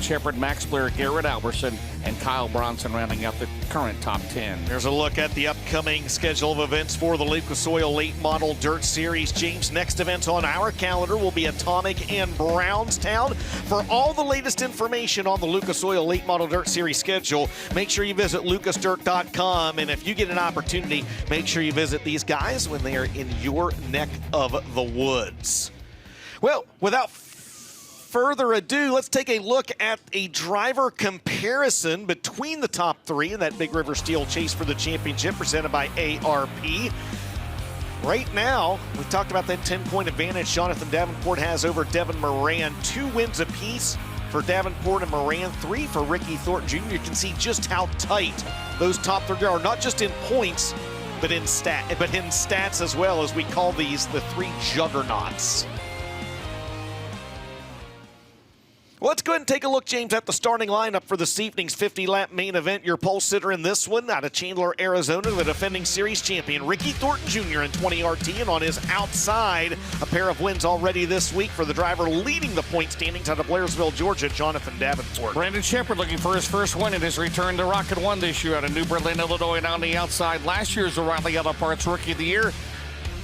Shepard, Max Blair, Garrett Alberson, and Kyle Bronson rounding out the current top 10. There's a look at the upcoming schedule of events for the Lucas Oil Late Model Dirt Series. James, next event on our calendar will be Atomic and Brownstown. For all the latest information on the Lucas Oil Late Model Dirt Series schedule, make sure you visit lucasdirt.com. And if you get an opportunity, make sure you visit these guys when they are in your neck of the woods. Well, without further ado, let's take a look at a driver comparison between the top three in that Big River Steel Chase for the championship presented by ARP. Right now, we talked about that 10-point advantage Jonathan Davenport has over Devin Moran. 2 wins apiece for Davenport and Moran, 3 for Ricky Thornton Jr. You can see just how tight those top three are, not just in points, but in stats as well, as we call these the 3 juggernauts. Well, let's go ahead and take a look, James, at the starting lineup for this evening's 50-lap main event. Your pole sitter in this one, out of Chandler, Arizona, the defending series champion, Ricky Thornton Jr. in 20 RT, and on his outside, a pair of wins already this week for the driver leading the point standings out of Blairsville, Georgia, Jonathan Davenport. Brandon Shepard looking for his first win in his return to Rocket One this year out of New Berlin, Illinois, and on the outside, last year's O'Reilly Auto Parts Rookie of the Year.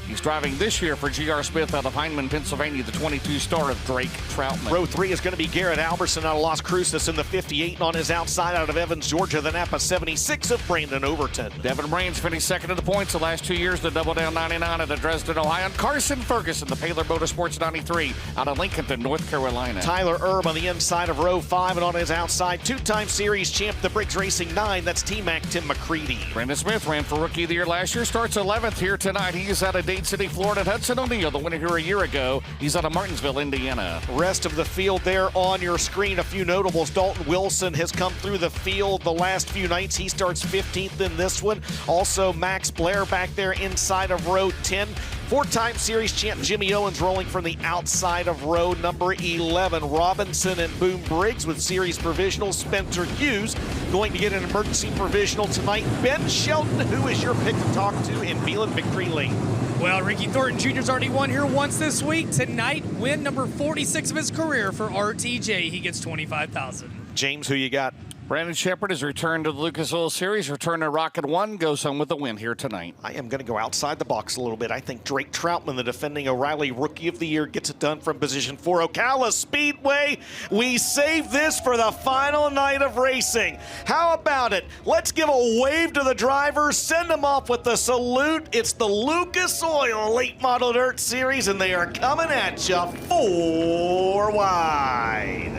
He's driving this year for G.R. Smith out of Heinemann, Pennsylvania, the 22 star of Drake Troutman. Row 3 is going to be Garrett Alberson out of Las Cruces in the 58, and on his outside out of Evans, Georgia, the Napa 76 of Brandon Overton. Devin Moran's finished second in the points the last 2 years, the Double Down 99 out of Dresden, Ohio. And Carson Ferguson, the Paler Motorsports 93 out of Lincolnton, North Carolina. Tyler Erb on the inside of row 5, and on his outside, 2-time series champ, the Briggs Racing 9, that's T-Mac Tim McCready. Brandon Smith ran for Rookie of the Year last year, starts 11th here tonight. He is out of Dade City, Florida. Hudson O'Neill, the winner here a year ago. He's out of Martinsville, Indiana. Rest of the field there on your screen. A few notables. Dalton Wilson has come through the field the last few nights. He starts 15th in this one. Also, Max Blair back there inside of row 10. 4-time series champ Jimmy Owens rolling from the outside of row number 11. Robinson and Boone Briggs with series provisional. Spencer Hughes going to get an emergency provisional tonight. Ben Shelton, who is your pick to talk to in Phelan Victory Lane? Well, Ricky Thornton Jr.'s already won here once this week. Tonight, win number 46 of his career for RTJ. He gets $25,000. James, who you got? Brandon Shepard has returned to the Lucas Oil Series, returned to Rocket One, goes home with a win here tonight. I am going to go outside the box a little bit. I think Drake Troutman, the defending O'Reilly Rookie of the Year, gets it done from position 4. Ocala Speedway, we save this for the final night of racing. How about it? Let's give a wave to the drivers, send them off with the salute. It's the Lucas Oil Late Model Dirt Series, and they are coming at you 4 wide.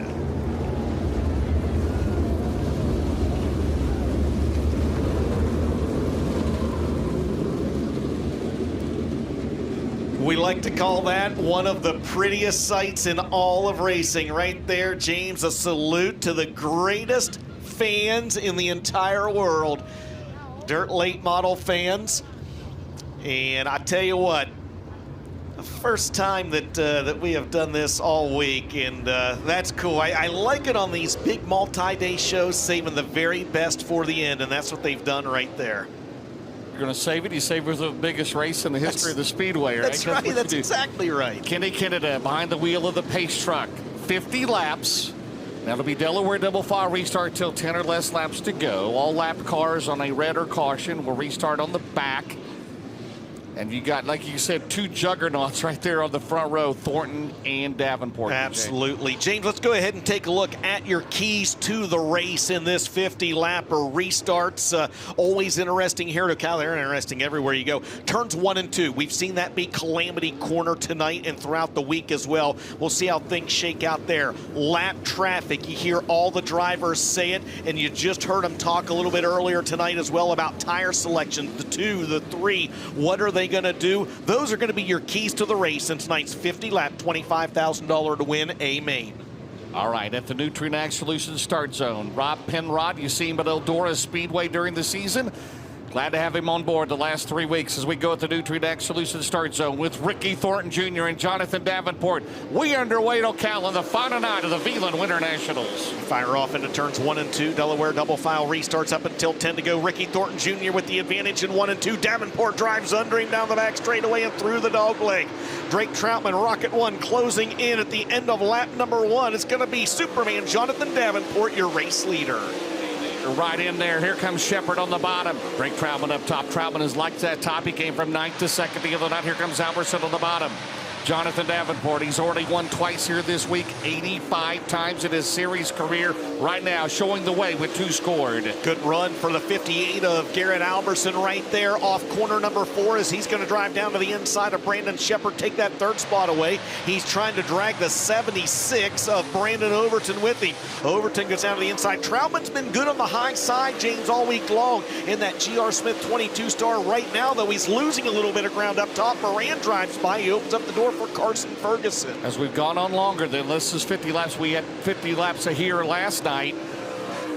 We like to call that one of the prettiest sights in all of racing. Right there, James, a salute to the greatest fans in the entire world. Dirt late model fans. And I tell you what, the first time that we have done this all week, and that's cool. I like it on these big multi-day shows, saving the very best for the end, and that's what they've done right there. Going to save it. You save it for the biggest race in the history of the Speedway, right? That's right. That's exactly right. Kenny Kennedy behind the wheel of the pace truck. 50 laps. That'll be Delaware double file restart till 10 or less laps to go. All lap cars on a red or caution will restart on the back. And you got, like you said, 2 juggernauts right there on the front row, Thornton and Davenport. Absolutely. James, let's go ahead and take a look at your keys to the race in this 50-lapper restarts. Always interesting here at Ocala. They're interesting everywhere you go. Turns 1 and 2. We've seen that be Calamity Corner tonight and throughout the week as well. We'll see how things shake out there. Lap traffic. You hear all the drivers say it, and you just heard them talk a little bit earlier tonight as well about tire selection, the 2, the 3. What are they going to do? Those are going to be your keys to the race in tonight's 50-lap, $25,000 to win a main. All right, at the Nutrien Ag Solutions start zone, Rob Penrod, you see him at Eldora Speedway during the season. Glad to have him on board the last 3 weeks as we go at the Nutrient Solutions Start Zone with Ricky Thornton Jr. and Jonathan Davenport. We underway at Ocala, the final night of the Veland Winter Nationals. Fire off into turns 1 and 2. Delaware double file restarts up until 10 to go. Ricky Thornton Jr. with the advantage in 1 and 2. Davenport drives under him down the back straightaway and through the dog leg. Drake Troutman, Rocket 1, closing in at the end of lap number 1. It's going to be Superman Jonathan Davenport, your race leader. Right in there. Here comes Shepard on the bottom. Drake Troutman up top. Troutman has liked that top. He came from 9th to 2nd the other night. Here comes Albertson on the bottom. Jonathan Davenport, he's already won twice here this week, 85 times in his series career. Right now, showing the way with 2 scored. Good run for the 58 of Garrett Albertson right there off corner number 4 as he's going to drive down to the inside of Brandon Shepard, take that 3rd spot away. He's trying to drag the 76 of Brandon Overton with him. Overton gets down to the inside. Troutman's been good on the high side, James, all week long in that G.R. Smith 22 star. Right now, though, he's losing a little bit of ground up top. Moran drives by. He opens up the door for Carson Ferguson. As we've gone on longer than this is 50 laps. We had 50 laps here last night.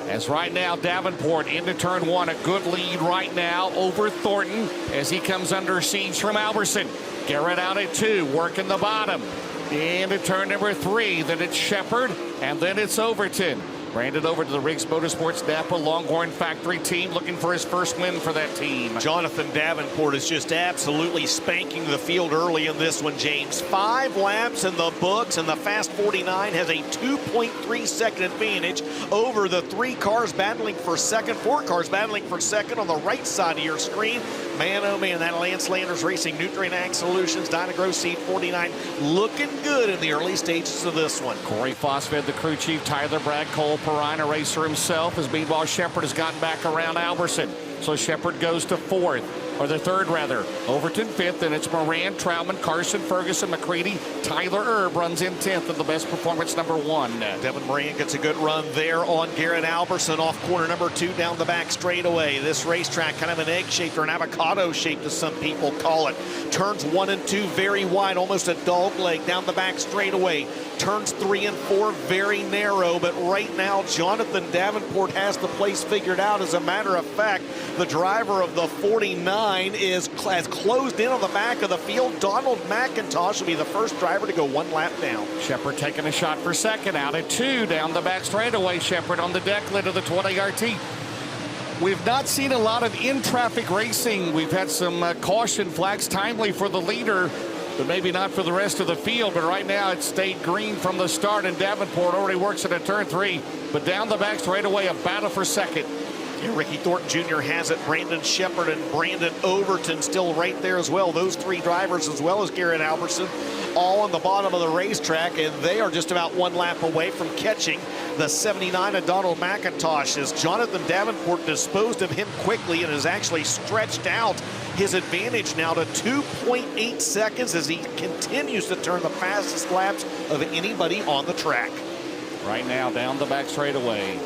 As right now, Davenport into turn 1. A good lead right now over Thornton as he comes under siege from Albertson. Garrett out at 2, working the bottom. Into turn number 3. Then it's Shepard, and then it's Overton. Brandon over to the Riggs Motorsports Napa Longhorn Factory team, looking for his first win for that team. Jonathan Davenport is just absolutely spanking the field early in this one, James. 5 laps in the books, and the Fast 49 has a 2.3 second advantage over the 3 cars battling for second, 4 cars battling for second on the right side of your screen. Man, oh man, that Lance Landers Racing Nutrient Ag Solutions Dyna-Gro Seed 49 looking good in the early stages of this one. Corey Fosfed, the crew chief, Tyler Bragg, Cole Perrine, a racer himself, as meanwhile Shepard has gotten back around Albertson. So Shepard goes to 4th, or the 3rd rather. Overton 5th, and it's Moran, Troutman, Carson, Ferguson, McCready, Tyler Erb runs in 10th in the best performance number 1. Devin Moran gets a good run there on Garrett Albertson off corner number 2 down the back straightaway. This racetrack kind of an egg shape or an avocado shape as some people call it. Turns 1 and 2 very wide, almost a dog leg down the back straightaway. Turns 3 and 4 very narrow, but right now Jonathan Davenport has the place figured out. As a matter of fact, the driver of the 49 has closed in on the back of the field. Donald McIntosh will be the first driver to go 1 lap down. Shepard taking a shot for second, out at 2 down the back straightaway. Shepard on the deck lid of the 20 RT. We've not seen a lot of in-traffic racing. We've had some caution flags, timely for the leader, but maybe not for the rest of the field. But right now it stayed green from the start, and Davenport already works at a turn 3. But down the back straightaway, a battle for second. Yeah, Ricky Thornton Jr. has it. Brandon Shepard and Brandon Overton still right there as well. Those 3 drivers, as well as Garrett Albertson, all on the bottom of the racetrack, and they are just about 1 lap away from catching the 79 of Donald McIntosh, as Jonathan Davenport disposed of him quickly and has actually stretched out his advantage now to 2.8 seconds as he continues to turn the fastest laps of anybody on the track. Right now, down the back straightaway,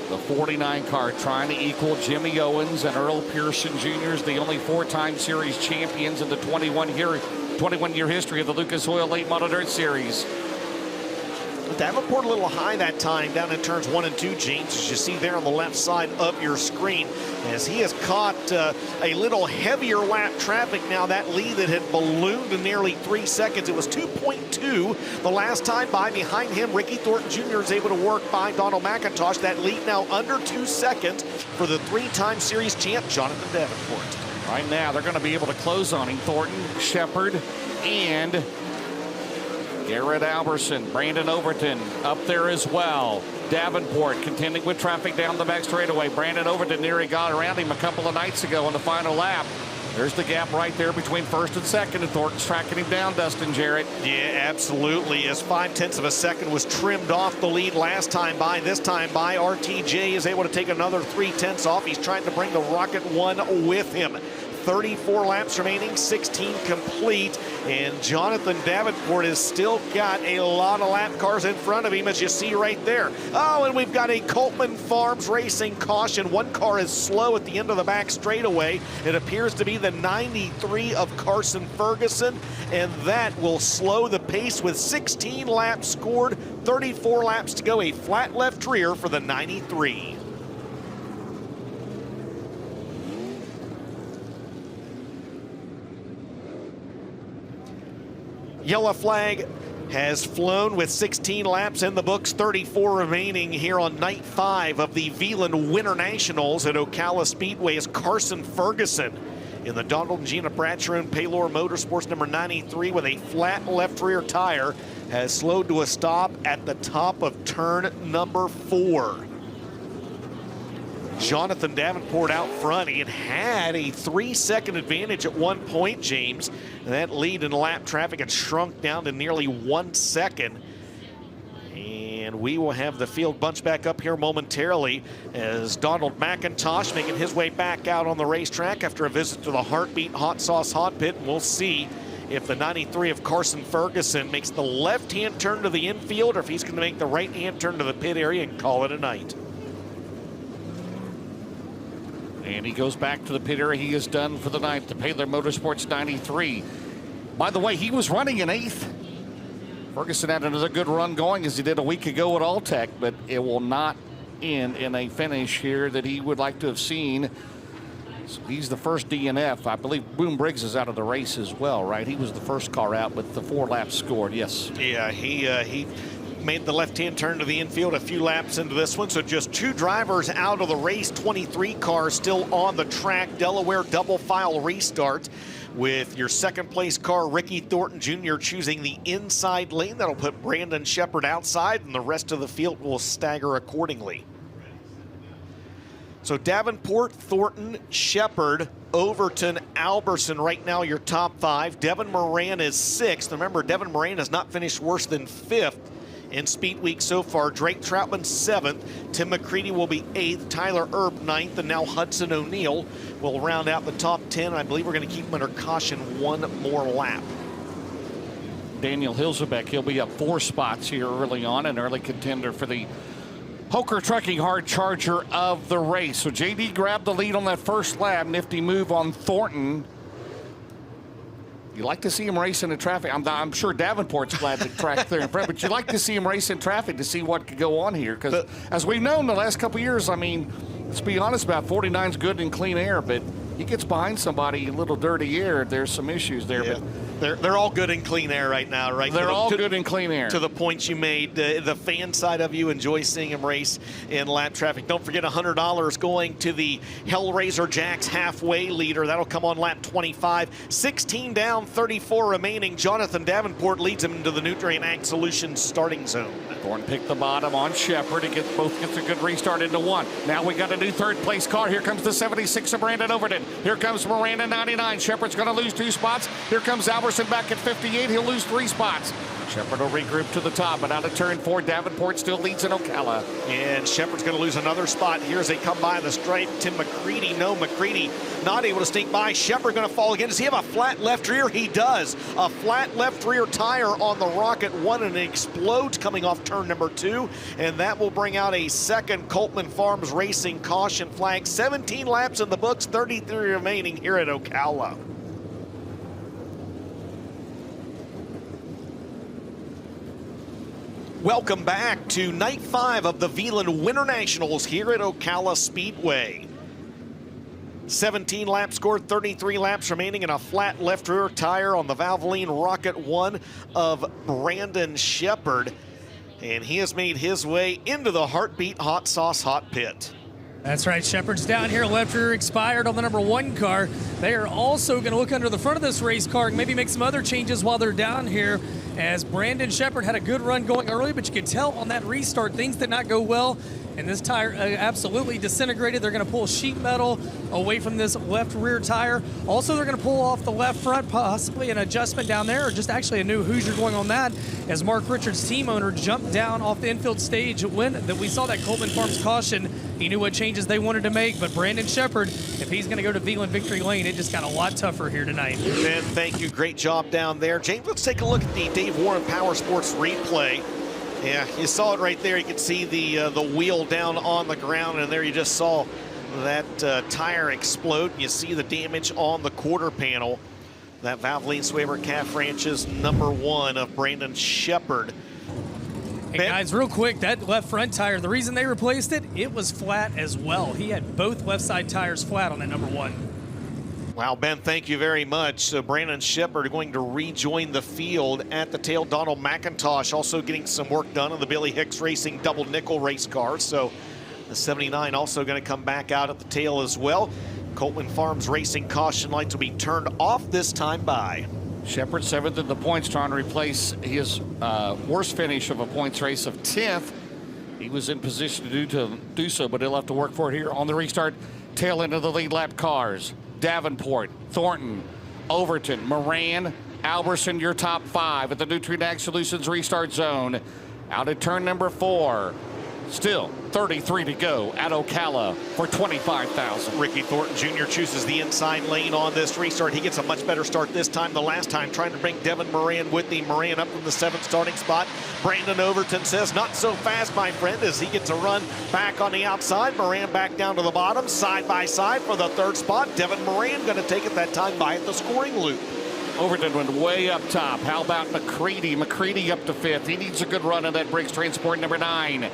the 49 car trying to equal Jimmy Owens and Earl Pearson Jr.'s, the only 4-time series champions in the 21-year history of the Lucas Oil Late Model Dirt Series. Davenport a little high that time down in turns 1 and 2, James, as you see there on the left side of your screen, as he has caught a little heavier lap traffic now. That lead that had ballooned to nearly 3 seconds, it was 2.2 the last time by. Behind him, Ricky Thornton Jr. is able to work by Donald McIntosh. That lead now under 2 seconds for the 3-time series champ, Jonathan Davenport. Right now, they're going to be able to close on him. Thornton, Shepard, and Garrett Albertson, Brandon Overton up there as well. Davenport contending with traffic down the back straightaway. Brandon Overton nearly got around him a couple of nights ago on the final lap. There's the gap right there between 1st and 2nd, and Thornton's tracking him down, Dustin Jarrett. Yeah, absolutely. As 0.5 of a second was trimmed off the lead last time by. This time by, RTJ is able to take another 0.3 off. He's trying to bring the Rocket 1 with him. 34 laps remaining, 16 complete, and Jonathan Davenport has still got a lot of lap cars in front of him, as you see right there. Oh, and we've got a Coltman Farms Racing caution. 1 car is slow at the end of the back straightaway. It appears to be the 93 of Carson Ferguson, and that will slow the pace with 16 laps scored, 34 laps to go. A flat left rear for the 93. Yellow flag has flown with 16 laps in the books, 34 remaining here on night 5 of the Veland Winter Nationals at Ocala Speedway as Carson Ferguson in the Donald and Gina Bratcher Paylor Motorsports number 93 with a flat left rear tire has slowed to a stop at the top of turn number 4. Jonathan Davenport out front. He had a 3-second advantage at one point, James. And that lead in lap traffic had shrunk down to nearly 1 second. And we will have the field bunch back up here momentarily as Donald McIntosh making his way back out on the racetrack after a visit to the Heartbeat Hot Sauce Hot Pit. And we'll see if the 93 of Carson Ferguson makes the left-hand turn to the infield or if he's going to make the right-hand turn to the pit area and call it a night. And he goes back to the pit area. He is done for the night. The Paylor Motorsports 93. By the way, he was running in 8th. Ferguson had another good run going as he did a week ago at Alltech, but it will not end in a finish here that he would like to have seen. So he's the first DNF. I believe Boone Briggs is out of the race as well, right? He was the first car out with the 4 laps scored, yes. Yeah, he made the left-hand turn to the infield a few laps into this one, so just 2 drivers out of the race. 23 cars still on the track. Delaware double file restart with your second place car, Ricky Thornton Jr., choosing the inside lane. That'll put Brandon Shepard outside, and the rest of the field will stagger accordingly. So Davenport, Thornton, Shepard, Overton, Alberson right now your top 5. Devin Moran is 6th. Remember, Devin Moran has not finished worse than 5th in Speed Week so far. Drake Troutman 7th. Tim McCready will be 8th. Tyler Erb 9th. And now Hudson O'Neill will round out the top 10. I believe we're going to keep him under caution one more lap. Daniel Hilzebeck, he'll be up 4 spots here early on, an early contender for the Hoker Trucking Hard Charger of the race. So JD grabbed the lead on that first lap. Nifty move on Thornton. You like to see him race in the traffic. I'm sure Davenport's glad to track there in front, but you like to see him race in traffic to see what could go on here. Because as we've known the last couple years, I mean, let's be honest about 49's good in clean air, but he gets behind somebody a little dirty air, there's some issues there. Yeah. But they're all good in clean air right now, right? They're all good in clean air. To the points you made, the fan side of you enjoys seeing him race in lap traffic. Don't forget $100 going to the Hellraiser Jacks halfway leader. That'll come on lap 25. 16 down, 34 remaining. Jonathan Davenport leads him into the Nutrient Ag Solutions starting zone. Thornton picked the bottom on Shepard. He gets a good restart into 1. Now we got a new third place car. Here comes the 76 of Brandon Overton. Here comes Miranda 99. Shepard's going to lose 2 spots. Here comes Alberson back at 58. He'll lose 3 spots. Shepard will regroup to the top, but out of turn 4, Davenport still leads in Ocala. And Shepard's going to lose another spot here as they come by the stripe. Tim McCready, no, McCready not able to sneak by. Shepard going to fall again. Does he have a flat left rear? He does. A flat left rear tire on the Rocket 1, and it explodes coming off turn number 2. And that will bring out a second Coltman Farms Racing caution flag. 17 laps in the books, 33 remaining here at Ocala. Welcome back to night 5 of the Veland Winter Nationals here at Ocala Speedway. 17 laps scored, 33 laps remaining, and a flat left rear tire on the Valvoline Rocket 1 of Brandon Shepard. And he has made his way into the Heartbeat Hot Sauce Hot Pit. That's right, Shepard's down here, left rear expired on the number 1 car. They are also going to look under the front of this race car and maybe make some other changes while they're down here, as Brandon Shepard had a good run going early, but you could tell on that restart things did not go well, and this tire absolutely disintegrated. They're going to pull sheet metal away from this left rear tire. Also, they're going to pull off the left front, possibly an adjustment down there, or just actually a new Hoosier going on that, as Mark Richards, team owner, jumped down off the infield stage when we saw that Coltman Farms caution. He knew what changes they wanted to make, but Brandon Shepard, if he's going to go to Veland Victory Lane, it just got a lot tougher here tonight. Ben, thank you. Great job down there. James, let's take a look at the Dave Warren Power Sports replay. Yeah, you saw it right there. You could see the wheel down on the ground, and there you just saw that tire explode. You see the damage on the quarter panel. That Valvoline Swaber Calf Ranch's number 1 of Brandon Shepard. Hey guys, real quick, that left front tire, the reason they replaced it, it was flat as well. He had both left side tires flat on that number 1. Wow, Ben, thank you very much. So Brandon Shepard going to rejoin the field at the tail. Donald McIntosh also getting some work done on the Billy Hicks Racing double nickel race car. So the 79 also going to come back out at the tail as well. Coleman Farms Racing caution lights will be turned off this time by Shepard 7th in the points, trying to replace his worst finish of a points race of 10th. He was in position to do so, but he'll have to work for it here on the restart. Tail end of the lead lap cars. Davenport, Thornton, Overton, Moran, Alberson, your top 5 at the Nutrien Solutions restart zone. Out at turn number 4. Still 33 to go at Ocala for 25,000. Ricky Thornton Jr. chooses the inside lane on this restart. He gets a much better start this time than last time, trying to bring Devin Moran with him. Moran up from the 7th starting spot. Brandon Overton says, not so fast, my friend, as he gets a run back on the outside. Moran back down to the bottom, side by side for the 3rd spot. Devin Moran going to take it that time by at the scoring loop. Overton went way up top. How about McCready? McCready up to 5th. He needs a good run in that Briggs Transport number 9.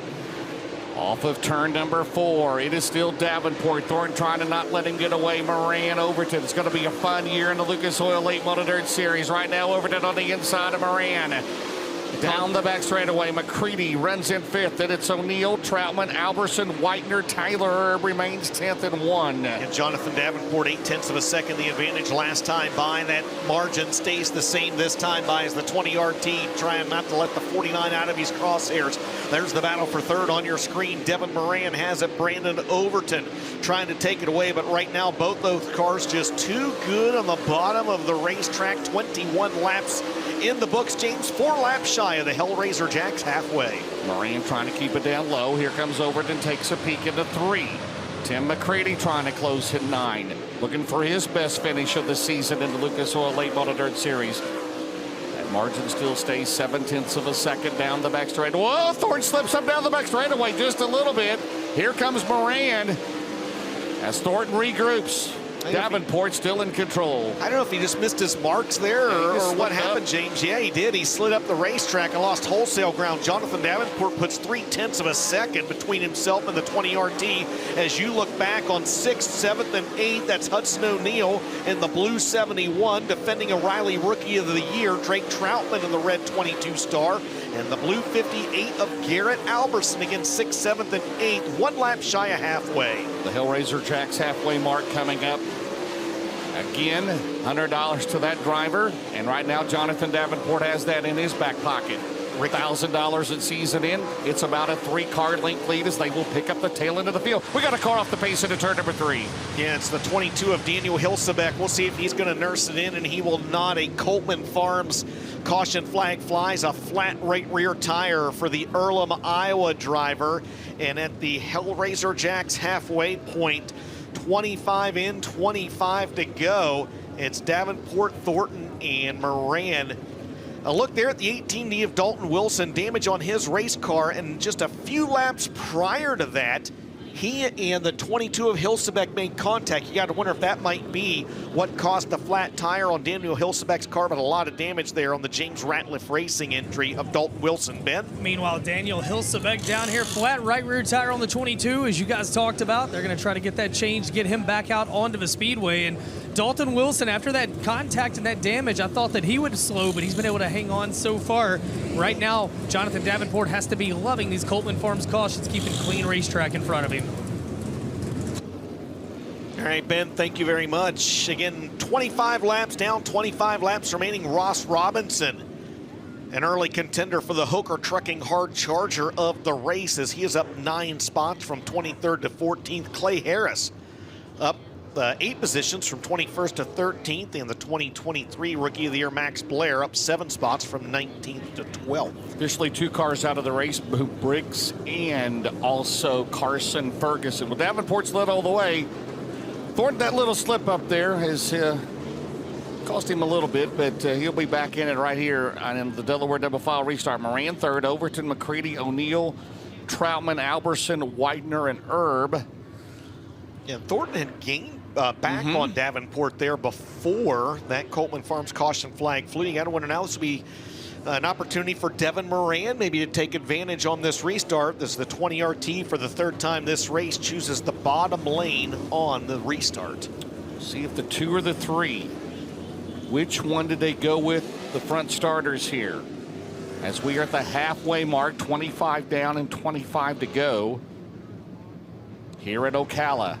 Off of turn number 4, it is still Davenport. Thornton trying to not let him get away. Moran, Overton. It's going to be a fun year in the Lucas Oil Late Model Dirt Series. Right now, Overton on the inside of Moran. Down the back straightaway, McCready runs in 5th. Then it's O'Neill, Troutman, Alberson, Whitener, Tyler Erb remains 10th and 1. And Jonathan Davenport, 0.8 of a second, the advantage last time by. That margin stays the same this time by as the 20 RT, trying not to let the 49 out of his crosshairs. There's the battle for 3rd on your screen. Devin Moran has it. Brandon Overton trying to take it away, but right now both those cars just too good on the bottom of the racetrack. 21 laps in the books. James, 4 laps shy of the Hellraiser Jacks halfway. Moran trying to keep it down low. Here comes Overton, takes a peek into 3. Tim McCready trying to close at 9. Looking for his best finish of the season in the Lucas Oil Late Model Dirt Series. That margin still stays 0.7 of a second down the back straight. Whoa, Thornton slips up down the back straightaway just a little bit. Here comes Moran as Thornton regroups. Davenport still in control. I don't know if he just missed his marks there or what happened, James. Yeah, he did. He slid up the racetrack and lost wholesale ground. Jonathan Davenport puts 0.3 of a second between himself and the 20 RT. As you look back on 6th, 7th, and 8th, that's Hudson O'Neill in the blue 71, defending O'Reilly Rookie of the Year, Drake Troutman in the red 22 star, and the blue 58 of Garrett Alberson again, 6th, 7th, and 8th, 1 lap shy of halfway. The Hellraiser Jacks halfway mark coming up. Again, $100 to that driver, and right now Jonathan Davenport has that in his back pocket. $1,000 at season in. It's about a 3-car length lead as they will pick up the tail end of the field. We got a car off the pace into turn number 3. Yeah, it's the 22 of Daniel Hilsebeck. We'll see if he's going to nurse it in, and he will not. A Coleman Farms caution flag flies, a flat right rear tire for the Earlham, Iowa driver. And at the Hellraiser Jacks halfway point, 25 in, 25 to go. It's Davenport, Thornton, and Moran. A look there at the 18D of Dalton Wilson, damage on his race car, and just a few laps prior to that, he and the 22 of Hilsebeck made contact. You got to wonder if that might be what caused the flat tire on Daniel Hilsebeck's car, but a lot of damage there on the James Ratliff Racing entry of Dalton Wilson. Ben? Meanwhile, Daniel Hilsebeck down here, flat right rear tire on the 22, as you guys talked about. They're going to try to get that changed, get him back out onto the speedway. And Dalton Wilson, after that contact and that damage, I thought that he would slow, but he's been able to hang on so far. Right now, Jonathan Davenport has to be loving these Coleman Farms cautions, keeping clean racetrack in front of him. All right, Ben, thank you very much. Again, 25 laps down, 25 laps remaining. Ross Robinson, an early contender for the Hoker Trucking Hard Charger of the race, as he is up 9 spots from 23rd to 14th. Clay Harris up 8 positions from 21st to 13th, and the 2023 Rookie of the Year Max Blair up 7 spots from 19th to 12th. Officially 2 cars out of the race, Briggs and also Carson Ferguson. Well, Davenport's led all the way. Thornton, that little slip up there has cost him a little bit, but he'll be back in it right here on the Delaware double file restart. Moran 3rd, Overton, McCready, O'Neill, Troutman, Alberson, Whitener, and Erb. Yeah, Thornton had gained back on Davenport there before that Coleman Farms caution flag flew. You got to wonder now, this will be an opportunity for Devin Moran maybe to take advantage on this restart. This is the 20 RT for the 3rd time this race, chooses the bottom lane on the restart. See if the 2 or the 3. Which one did they go with the front starters here? As we are at the halfway mark, 25 down and 25 to go here at Ocala.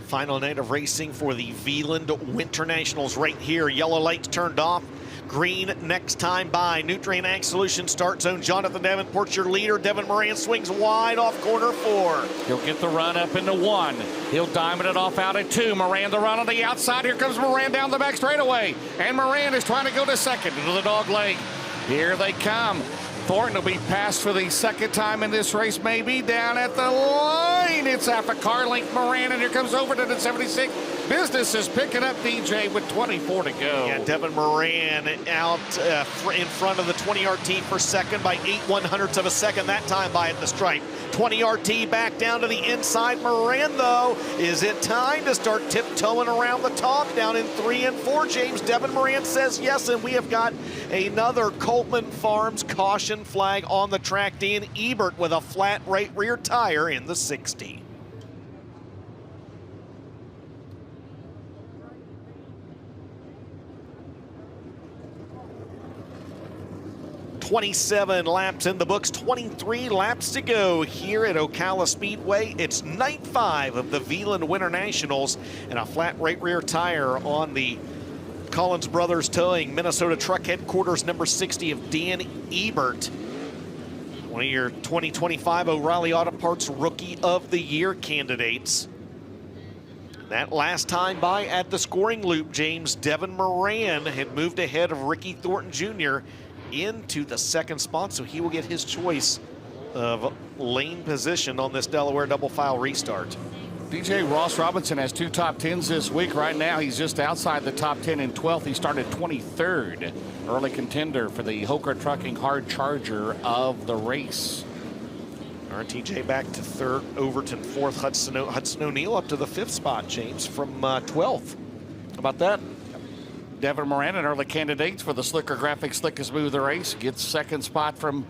Final night of racing for the Veland Winter Nationals right here. Yellow lights turned off. Green next time by. Nutrient Ag Solutions start zone. Jonathan Davenport's your leader. Devin Moran swings wide off corner 4. He'll get the run up into 1. He'll diamond it off out at 2. Moran the run on the outside. Here comes Moran down the back straightaway. And Moran is trying to go to second into the dog leg. Here they come. Thornton will be passed for the second time in this race, maybe down at the line. It's half a car length. Moran, and here comes Overton at 76. Business is picking up DJ with 24 to go. Yeah, Devin Moran out in front of the 20 RT for second by 8/100ths of a second that time by at the stripe. 20 RT back down to the inside. Moran, though, is it time to start tiptoeing around the top down in 3 and 4? James, Devin Moran says yes, and we have got another Coleman Farms caution flag on the track. Dan Ebert with a flat right rear tire in the 60. 27 laps in the books, 23 laps to go here at Ocala Speedway. It's night 5 of the Veland Winter Nationals, and a flat right rear tire on the Collins Brothers Towing Minnesota Truck Headquarters number 60 of Dan Ebert. One of your 2025 O'Reilly Auto Parts Rookie of the Year candidates. That last time by at the scoring loop, James, Devin Moran had moved ahead of Ricky Thornton Jr. into the second spot, so he will get his choice of lane position on this Delaware double file restart. DJ Ross Robinson has 2 top 10s this week. Right now, he's just outside the top 10 in 12th. He started 23rd, early contender for the Hoker Trucking Hard Charger of the race. RTJ back to 3rd, Overton 4th, Hudson O'Neill up to the 5th spot, James, from 12th. How about that? Devin Moran, an early candidate for the Slicker Graphics Slick and Smooth race, gets second spot from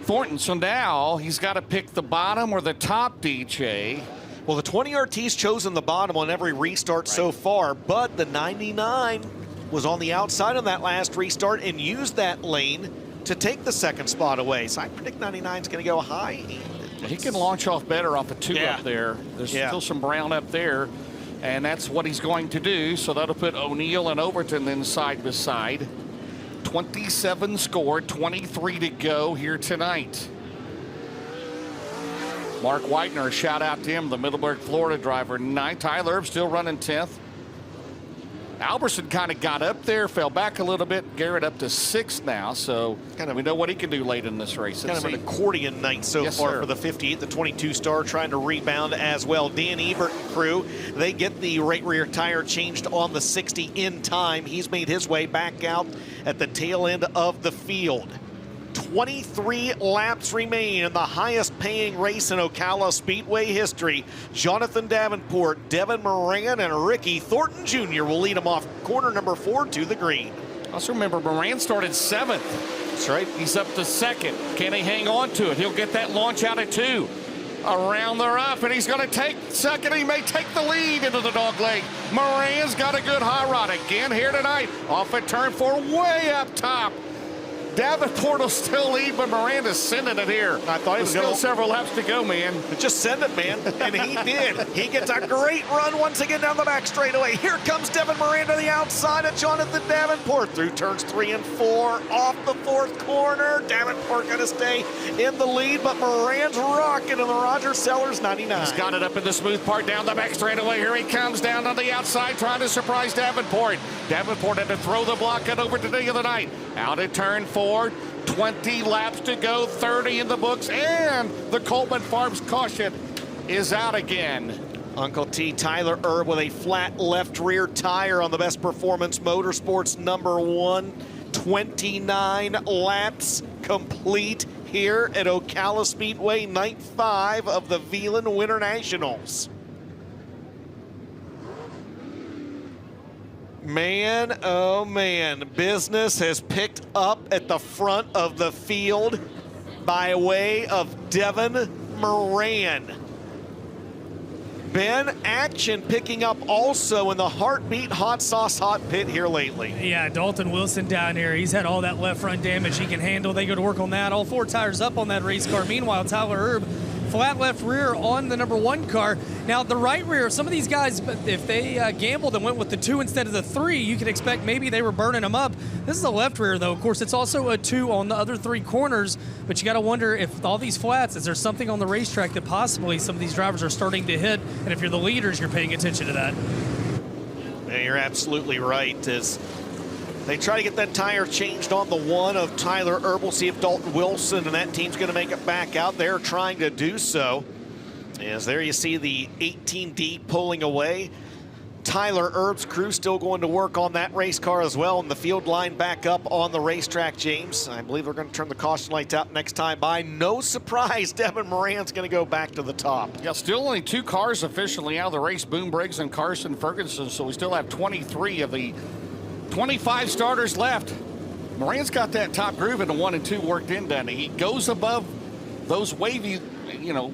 Thornton. So now he's got to pick the bottom or the top, DJ. Well, the 20 RT's chosen the bottom on every restart so far, but the 99 was on the outside on that last restart and used that lane to take the second spot away. So I predict 99 is going to go high. He can launch off better off a 2 up there. There's still some brown up there, and that's what he's going to do. So that'll put O'Neill and Overton then side by side. 27 scored, 23 to go here tonight. Mark Whitener, shout out to him, the Middleburg, Florida driver, 9th. Tyler Erb still running 10th. Alberson kind of got up there, fell back a little bit. Garrett up to 6th now, so we know what he can do late in this race. Kind of an accordion night so far for the 58, the 22 star trying to rebound as well. Dan Ebert and crew, they get the right rear tire changed on the 60 in time. He's made his way back out at the tail end of the field. 23 laps remain in the highest paying race in Ocala Speedway history. Jonathan Davenport, Devin Moran, and Ricky Thornton Jr. will lead them off corner number 4 to the green. Also remember, Moran started 7th. That's right. He's up to 2nd. Can he hang on to it? He'll get that launch out at 2. Around the rough, and he's going to take 2nd. He may take the lead into the dog leg. Moran's got a good high rod again here tonight. Off at turn 4, way up top. Davenport will still lead, but Miranda's sending it here. I thought he was still several laps to go, man. Just send it, man. And he did. He gets a great run once again down the back straightaway. Here comes Devin Moran to the outside of Jonathan Davenport through turns 3 and 4 off the 4th corner. Davenport going to stay in the lead, but Moran's rocking in the Roger Sellers 99. He's got it up in the smooth part down the back straightaway. Here he comes down on the outside trying to surprise Davenport. Davenport had to throw the block and over to the other night. Out at turn 4. 20 laps to go, 30 in the books, and the Coleman Farms caution is out again. Uncle T, Tyler Erb with a flat left rear tire on the Best Performance Motorsports number 1. 29 laps complete here at Ocala Speedway, night 5 of the Veland Winter Nationals. Man, oh man, business has picked up at the front of the field by way of Devin Moran. been action picking up also in the Heartbeat Hot Sauce Hot Pit here lately. Yeah, Dalton Wilson down here. He's had all that left front damage he can handle. They go to work on that. All 4 tires up on that race car. Meanwhile, Tyler Erb, flat left rear on the number 1 car. Now, the right rear, some of these guys, if they gambled and went with the 2 instead of the 3, you could expect maybe they were burning them up. This is a left rear, though. Of course, it's also a 2 on the other 3 corners, but you got to wonder if all these flats, is there something on the racetrack that possibly some of these drivers are starting to hit, and if you're the leaders, you're paying attention to that. Yeah, you're absolutely right. As they try to get that tire changed on the 1 of Tyler Erb. We'll see if Dalton Wilson and that team's going to make it back out there trying to do so. As there you see the 18D pulling away. Tyler Erb's crew still going to work on that race car as well, and the field line back up on the racetrack, James. I believe they're going to turn the caution lights out next time by. No surprise, Devin Moran's going to go back to the top. Yeah, still only 2 cars officially out of the race, Boone Briggs and Carson Ferguson, so we still have 23 of the 25 starters left. Moran's got that top groove in the 1 and 2 worked in, doesn't he? He goes above those wavy,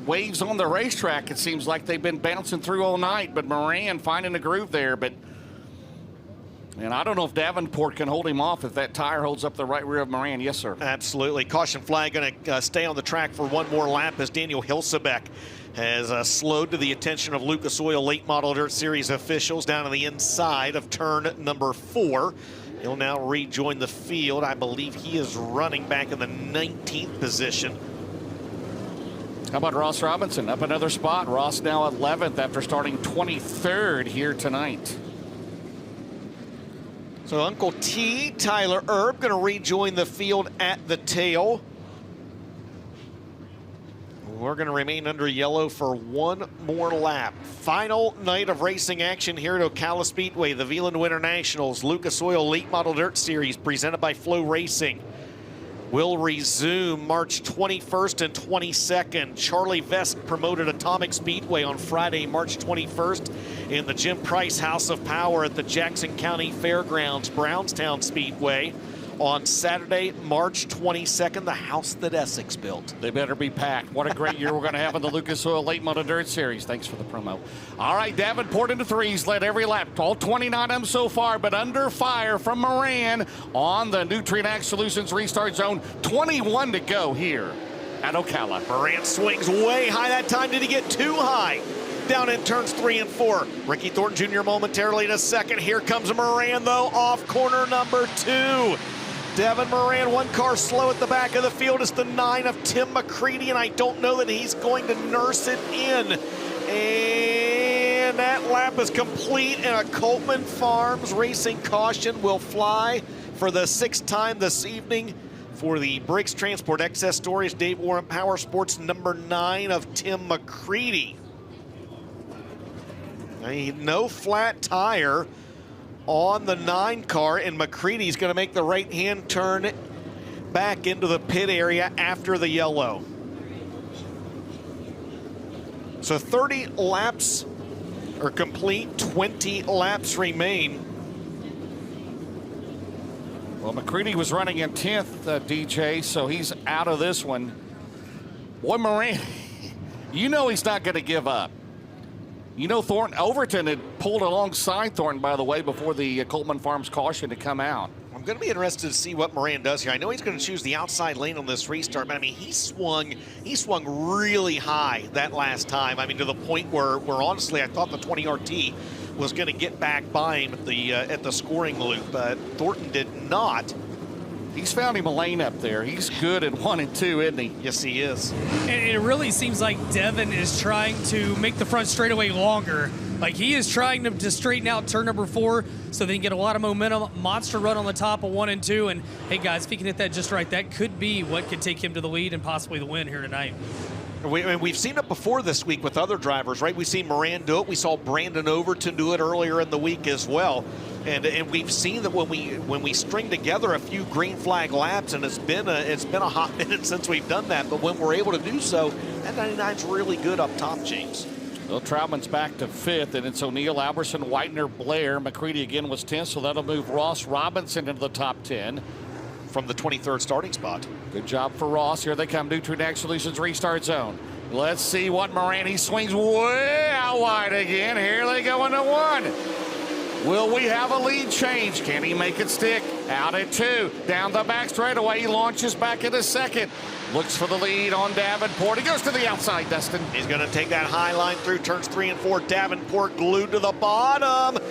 waves on the racetrack. It seems like they've been bouncing through all night, but Moran finding a groove there. And I don't know if Davenport can hold him off if that tire holds up the right rear of Moran. Yes, sir. Absolutely. Caution flag going to stay on the track for 1 more lap as Daniel Hilsebeck has slowed to the attention of Lucas Oil Late Model Dirt Series officials down on the inside of turn number 4. He'll now rejoin the field. I believe he is running back in the 19th position. How about Ross Robinson? Up another spot. Ross now 11th after starting 23rd here tonight. So Uncle T, Tyler Erb, going to rejoin the field at the tail. We're going to remain under yellow for 1 more lap. Final night of racing action here at Ocala Speedway. The Veland Winter Nationals Lucas Oil Late Model Dirt Series presented by Flow Racing will resume March 21st and 22nd. Charlie Vest promoted Atomic Speedway on Friday, March 21st in the Jim Price House of Power at the Jackson County Fairgrounds, Brownstown Speedway. On Saturday, March 22nd, the house that Essex built. They better be packed. What a great year we're going to have in the Lucas Oil Late Model Dirt Series. Thanks for the promo. All right, Davenport into 3s, led every lap. All 29 of them so far, but under fire from Moran on the Nutrient Ag Solutions restart zone. 21 to go here at Ocala. Moran swings way high that time. Did he get too high? Down in turns 3 and 4. Ricky Thornton Jr. momentarily in a second. Here comes Moran, though, off corner number 2. Devin Moran, 1 car slow at the back of the field. It's the 9 of Tim McCready, and I don't know that he's going to nurse it in. And that lap is complete, and a Coltman Farms racing caution will fly for the 6th time this evening for the Briggs Transport Excess Storage Dave Warren Power Sports number 9 of Tim McCready. No flat tire on the 9 car, and McCready's going to make the right-hand turn back into the pit area after the yellow. So 30 laps are complete, 20 laps remain. Well, McCready was running in 10th, DJ, so he's out of this one. Boy, Moran, he's not going to give up. Thornton, Overton had pulled alongside Thornton, by the way, before the Coltman Farms caution to come out. I'm going to be interested to see what Moran does here. I know he's going to choose the outside lane on this restart, but I mean, he swung really high that last time. I mean, to the point where honestly, I thought the 20 RT was going to get back by him at the scoring loop, but Thornton did not. He's found him a lane up there. He's good at 1 and 2, isn't he? Yes, he is. And it really seems like Devin is trying to make the front straightaway longer. Like, he is trying to straighten out turn number 4 so they can get a lot of momentum. Monster run on the top of 1 and 2. And, hey, guys, if he can hit that just right, that could be what could take him to the lead and possibly the win here tonight. We've seen it before this week with other drivers, right? We've seen Moran do it. We saw Brandon Overton do it earlier in the week as well. And we've seen that when we string together a few green flag laps, and it's been a hot minute since we've done that, but when we're able to do so, that 99's really good up top, James. Well, Troutman's back to 5th, and it's O'Neill, Alberson, Whitener, Blair. McCready again was 10th, so that'll move Ross Robinson into the top 10. From the 23rd starting spot. Good job for Ross. Here they come, Nutrient Ag Solutions restart zone. Let's see what Moran, he swings way out wide again. Here they go into one. Will we have a lead change? Can he make it stick? Out at 2. Down the back straightaway. He launches back into second. Looks for the lead on Davenport. He goes to the outside, Dustin. He's going to take that high line through turns 3 and 4. Davenport glued to the bottom.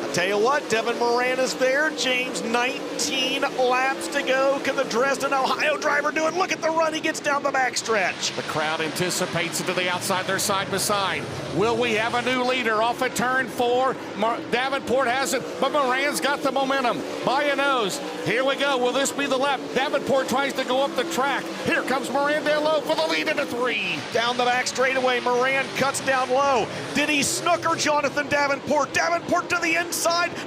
I'll tell you what, Devin Moran is there. James, 19 laps to go. Can the Dresden, Ohio driver do it? Look at the run. He gets down the backstretch. The crowd anticipates it to the outside. They're side by side. Will we have a new leader off at turn 4? Davenport has it, but Moran's got the momentum by a nose. Here we go. Will this be the lap? Davenport tries to go up the track. Here comes Moran down low for the lead into 3. Down the back straightaway, Moran cuts down low. Did he snooker Jonathan Davenport? Davenport to the inside.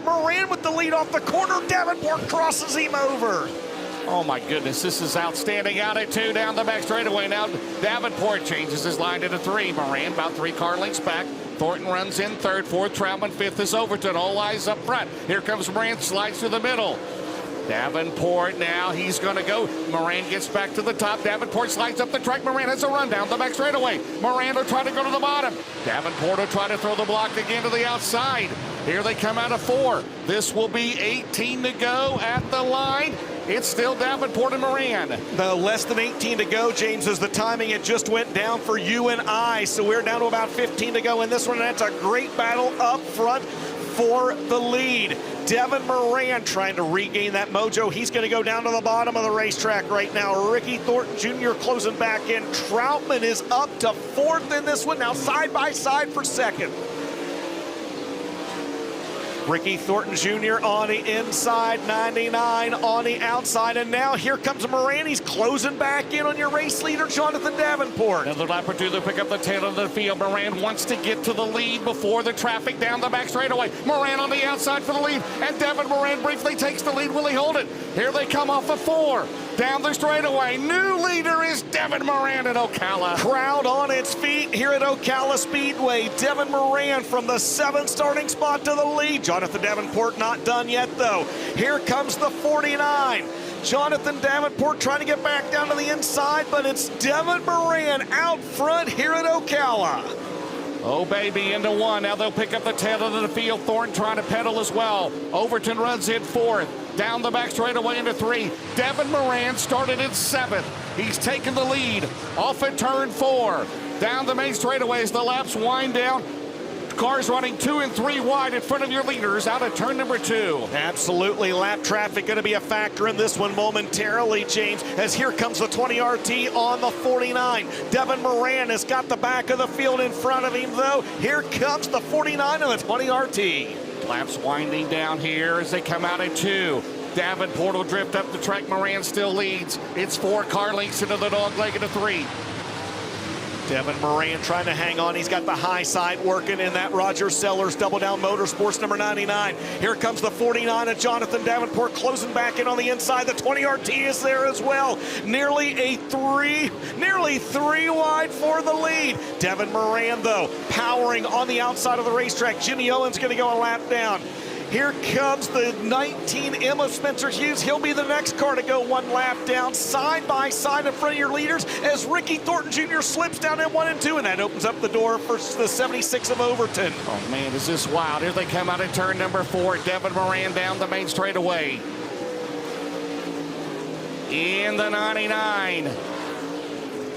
Moran with the lead off the corner. Davenport crosses him over. Oh my goodness, this is outstanding. Out at 2, down the back straightaway. Now Davenport changes his line into 3. Moran about 3 car lengths back. Thornton runs in 3rd, 4th, Troutman 5th is Overton. All eyes up front. Here comes Moran, slides through the middle. Davenport now, he's going to go. Moran gets back to the top. Davenport slides up the track. Moran has a run down the back straightaway. Moran will try to go to the bottom. Davenport will try to throw the block again to the outside. Here they come out of 4. This will be 18 to go at the line. It's still Davenport and Moran. No, less than 18 to go, James, as the timing, it just went down for you and I. So we're down to about 15 to go in this one. That's a great battle up front for the lead. Devin Moran trying to regain that mojo. He's going to go down to the bottom of the racetrack right now. Ricky Thornton Jr. closing back in. Troutman is up to 4th in this one. Now side by side for 2nd. Ricky Thornton Jr. on the inside, 99 on the outside, and now here comes Moran. He's closing back in on your race leader, Jonathan Davenport. Another lap or 2 to pick up the tail of the field. Moran wants to get to the lead before the traffic down the back straightaway. Moran on the outside for the lead, and Devin Moran briefly takes the lead. Will he hold it? Here they come off of 4. Down the straightaway. New leader is Devin Moran at Ocala. Crowd on its feet here at Ocala Speedway. Devin Moran from the 7th starting spot to the lead. Jonathan Davenport not done yet, though. Here comes the 49. Jonathan Davenport trying to get back down to the inside, but it's Devin Moran out front here at Ocala. Oh, baby, into 1. Now they'll pick up the tail of the field. Thornton trying to pedal as well. Overton runs in 4th. Down the back straightaway into 3. Devin Moran started in 7th. He's taken the lead off at turn 4. Down the main straightaway as the laps wind down. Cars running 2 and 3 wide in front of your leaders out of turn number 2. Absolutely. Lap traffic going to be a factor in this one momentarily, James, as here comes the 20 RT on the 49. Devin Moran has got the back of the field in front of him, though. Here comes the 49 and the 20 RT. Laps winding down here as they come out at 2. Davenport will drift up the track. Moran still leads. It's 4 car lengths into the dog leg into 3. Devin Moran trying to hang on. He's got the high side working in that Roger Sellers Double Down Motorsports number 99. Here comes the 49 of Jonathan Davenport closing back in on the inside. The 20 RT is there as well. Nearly 3 wide for the lead. Devin Moran, though, powering on the outside of the racetrack. Jimmy Owens going to go a lap down. Here comes the 19M of Spencer Hughes. He'll be the next car to go 1 lap down, side by side in front of your leaders as Ricky Thornton Jr. slips down in 1 and 2, and that opens up the door for the 76 of Overton. Oh man, is this wild. Here they come out in turn number 4. Devin Moran down the main straightaway. In the 99.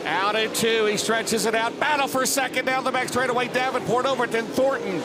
Out at 2, he stretches it out. Battle for 2nd down the back straightaway. Davenport, Overton, Thornton.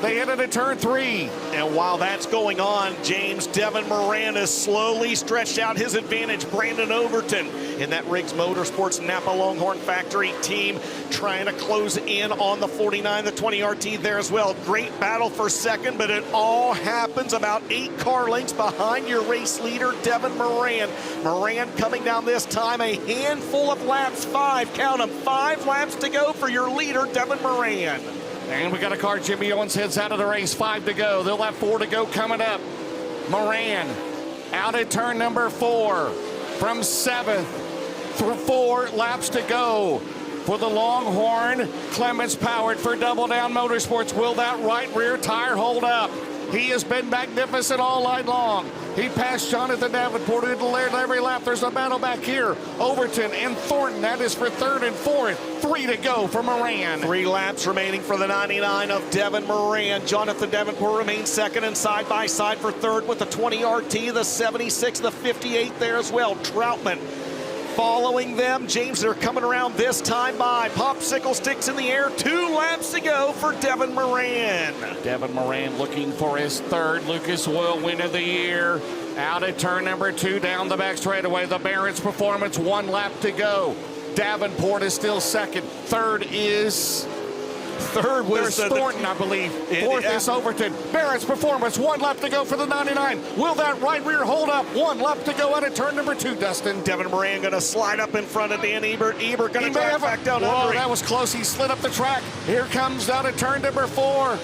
They hit it at turn 3. And while that's going on, James, Devin Moran has slowly stretched out his advantage. Brandon Overton in that Riggs Motorsports Napa Longhorn Factory team trying to close in on the 49, the 20 RT there as well. Great battle for 2nd, but it all happens about 8 car lengths behind your race leader, Devin Moran. Moran coming down this time, a handful of laps, 5, count them, 5 laps to go for your leader, Devin Moran. And we got a car. Jimmy Owens heads out of the race. 5 to go. They'll have 4 to go coming up. Moran out at turn number 4 from 7th. 4 laps to go for the Longhorn. Clements powered for Double Down Motorsports. Will that right rear tire hold up? He has been magnificent all night long. He passed Jonathan Davenport into the lead every lap. There's a battle back here. Overton and Thornton, that is for third and fourth. 3 to go for Moran. 3 laps remaining for the 99 of Devin Moran. Jonathan Davenport remains second and side by side for third with the 20 RT, the 76, the 58 there as well. Troutman following them. James, they're coming around this time by. Popsicle sticks in the air. 2 laps to go for Devin Moran. Devin Moran looking for his third Lucas Oil win of the year. Out at turn number 2 down the back straightaway. The Barron's Performance, 1 lap to go. Davenport is still second. Third was Thornton, I believe. Fourth is Overton. Barron's Performance, 1 lap to go for the 99. Will that right rear hold up? 1 lap to go out at turn number 2, Dustin. Devin Moran going to slide up in front of Dan Ebert. Ebert going to drive back down under him. That was close. He slid up the track. Here comes down at turn number 4.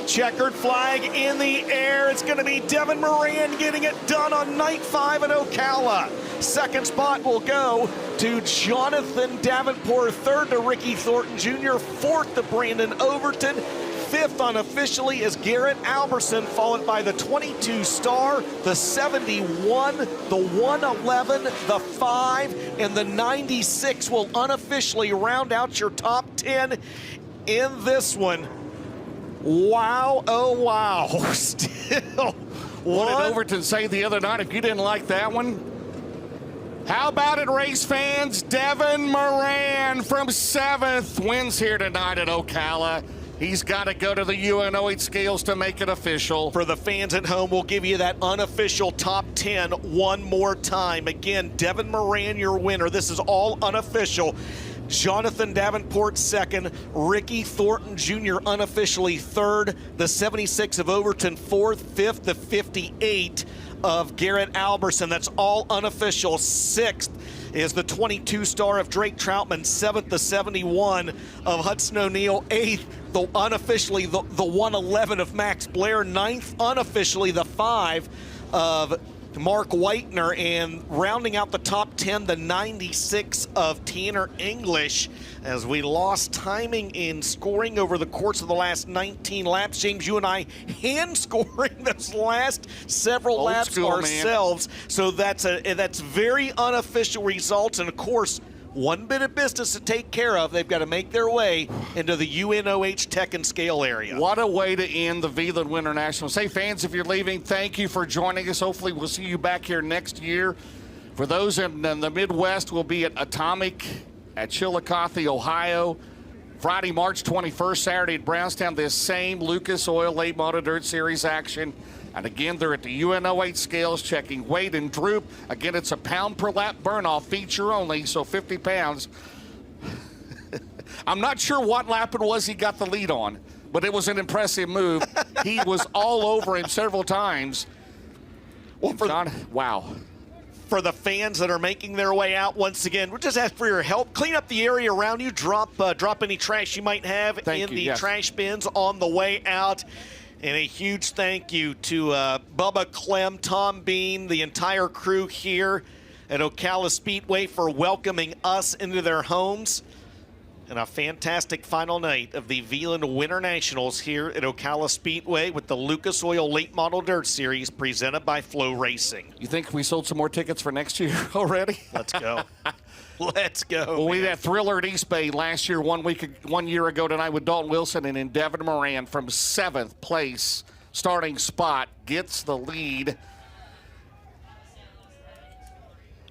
Checkered flag in the air. It's going to be Devin Moran getting it done on night 5 at Ocala. Second spot will go to Jonathan Davenport. Third to Ricky Thornton Jr. Fourth to Brandon Overton. Fifth unofficially is Garrett Alberson, followed by the 22 star, the 71, the 111, the 5, and the 96 will unofficially round out your top 10 in this one. Wow, oh wow. Still. What did Overton say the other night if you didn't like that one? How about it, race fans? Devin Moran from 7th wins here tonight at Ocala. He's got to go to the UNO8 scales to make it official. For the fans at home, we'll give you that unofficial top 10 one more time. Again, Devin Moran, your winner. This is all unofficial. Jonathan Davenport second, Ricky Thornton Jr. unofficially third, the 76 of Overton fourth, fifth, the 58 of Garrett Alberson. That's all unofficial. Sixth is the 22 star of Drake Troutman. Seventh, the 71 of Hudson O'Neal. Eighth, unofficially the 111 of Max Blair. Ninth, unofficially the 5 of Mark Whitener, and rounding out the top 10, the 96 of Tanner English. As we lost timing in scoring over the course of the last 19 laps. James, you and I hand scoring those last several laps ourselves. Man. So that's very unofficial results, and of course, one bit of business to take care of. They've got to make their way into the UNOH Tech and Scale area. What a way to end the Veland Winter Nationals. Hey, fans, if you're leaving, thank you for joining us. Hopefully, we'll see you back here next year. For those in the Midwest, we'll be at Atomic at Chillicothe, Ohio. Friday, March 21st, Saturday at Brownstown. This same Lucas Oil Late Model Dirt Series action. And again, they're at the UNO8 scales checking weight and droop. Again, it's a pound per lap burn-off feature only, so 50 pounds. I'm not sure what lap it was he got the lead on, but it was an impressive move. He was all over him several times. Well, wow. For the fans that are making their way out, once again, we'll just ask for your help. Clean up the area around you. Drop any trash you might have trash bins on the way out. And a huge thank you to Bubba Clem, Tom Bean, the entire crew here at Ocala Speedway for welcoming us into their homes. And a fantastic final night of the Veland Winter Nationals here at Ocala Speedway with the Lucas Oil Late Model Dirt Series presented by Flow Racing. You think we sold some more tickets for next year already? Let's go. Let's go. Well, we had Thriller at East Bay last year, 1 year ago tonight with Dalton Wilson, and then Devin Moran from 7th place starting spot gets the lead.